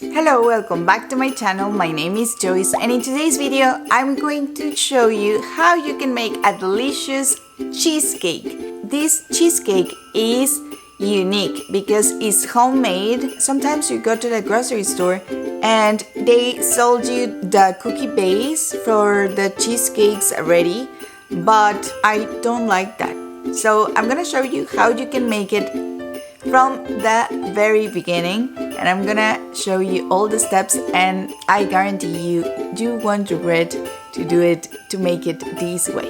Hello, welcome back to my channel. My name is Joyce, and in today's video I'm going to show you how you can make a delicious cheesecake. This cheesecake is unique because it's homemade. Sometimes you go to the grocery store and they sold you the cookie base for the cheesecakes already, but I don't like that. So I'm gonna show you how you can make it from the very beginning, and I'm gonna show you all the steps, and I guarantee you won't regret to do it, to make it this way.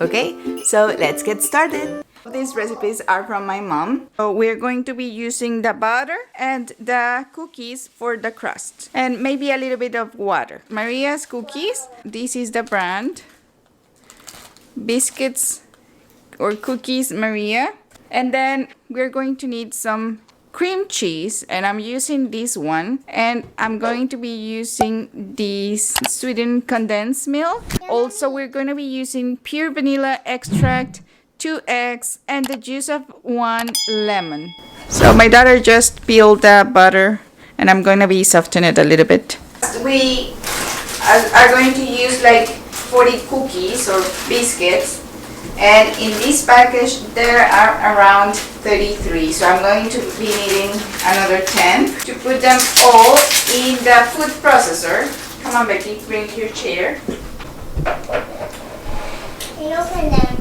Okay, so let's get started. These recipes are from my mom. So we're going to be using the butter and the cookies for the crust, and maybe a little bit of water. Maria's Cookies, this is the brand. Biscuits or Cookies Maria. And then we're going to need some cream cheese, and I'm using this one, and I'm going to be using this sweetened condensed milk. Also, we're going to be using pure vanilla extract, 2 eggs, and the juice of 1 lemon. So my daughter just peeled the butter, and I'm going to be softening it a little bit. We are going to use like 40 cookies or biscuits. And in this package there are around 33, so I'm going to be needing another 10 to put them all in the food processor. Come on, Becky, bring your chair. You open them.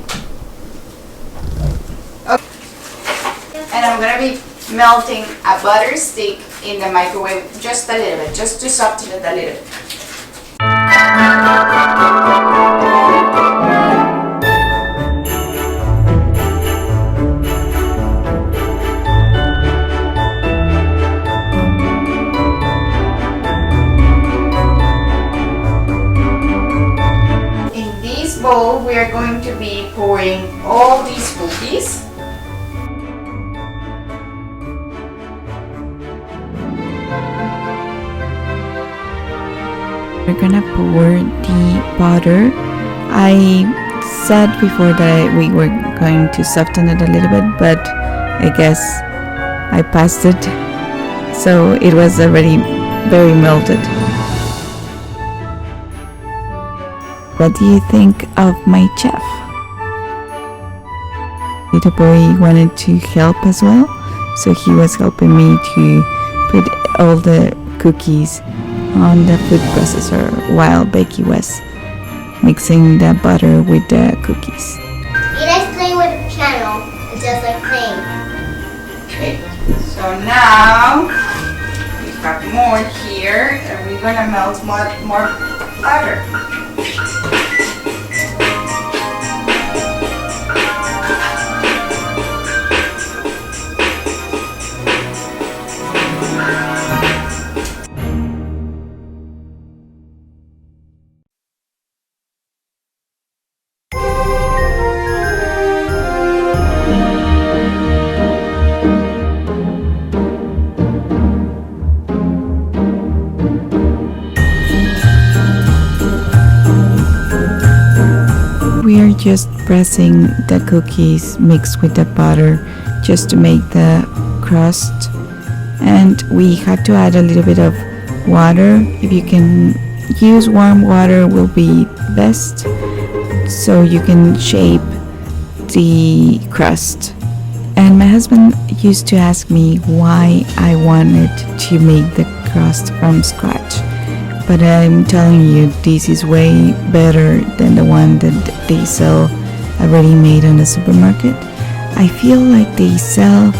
Okay. And I'm going to be melting a butter stick in the microwave just a little bit, just to soften it a little bit. We are going to be pouring all these cookies. We're gonna pour the butter. I said before that we were going to soften it a little bit, but I guess I passed it, so it was already very melted. What do you think of my chef? Little boy wanted to help as well, so he was helping me to put all the cookies on the food processor while Becky was mixing the butter with the cookies. You guys playing with the piano. It's just like playing. Okay, so now we have more here, and we're gonna melt more butter. We are just pressing the cookies mixed with the butter just to make the crust, and we have to add a little bit of water. If you can use warm water will be best, so you can shape the crust. And my husband used to ask me why I wanted to make the crust from scratch. But I'm telling you, this is way better than the one that they sell already made on the supermarket. I feel like they sell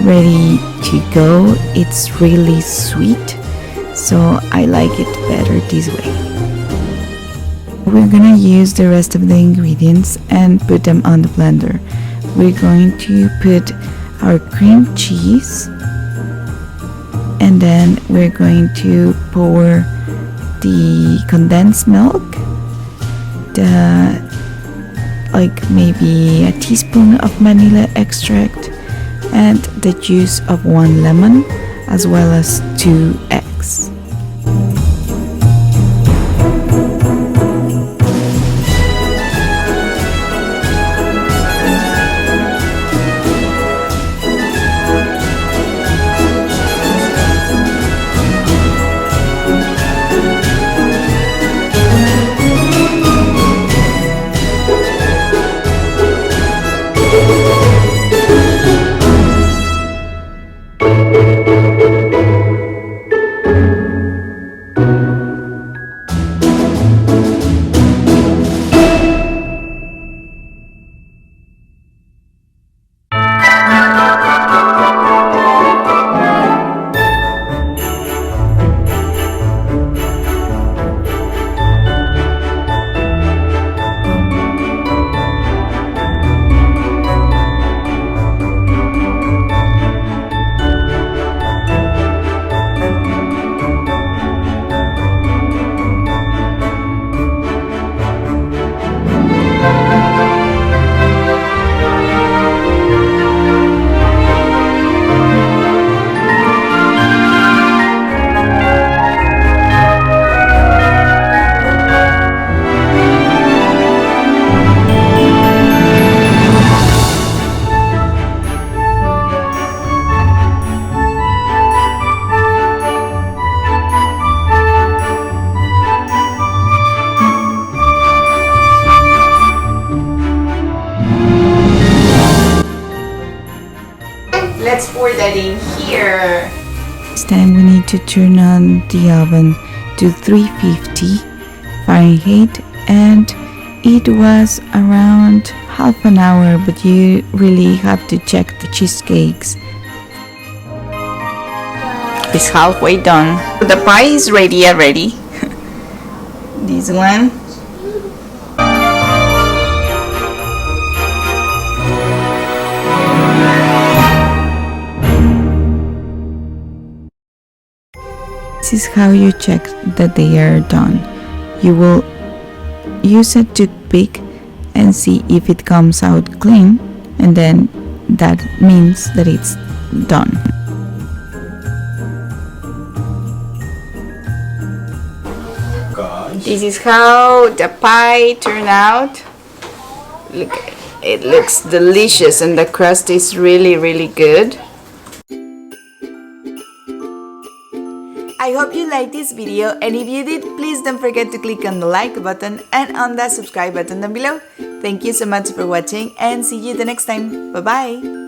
ready to go. It's really sweet, so I like it better this way. We're gonna use the rest of the ingredients and put them on the blender. We're going to put our cream cheese, and then we're going to pour the condensed milk, like maybe a teaspoon of vanilla extract, and the juice of 1 lemon, as well as 2 eggs. getting here. This time we need to turn on the oven to 350 Fahrenheit, and it was around half an hour, but you really have to check the cheesecakes. It's halfway done. The pie is ready already. This one. This is how you check that they are done. You will use a toothpick and see if it comes out clean, and then that means that it's done. This is how the pie turned out. Look, it looks delicious and the crust is really good. I hope you liked this video, and if you did, please don't forget to click on the like button and on the subscribe button down below. Thank you so much for watching, and see you the next time. Bye bye!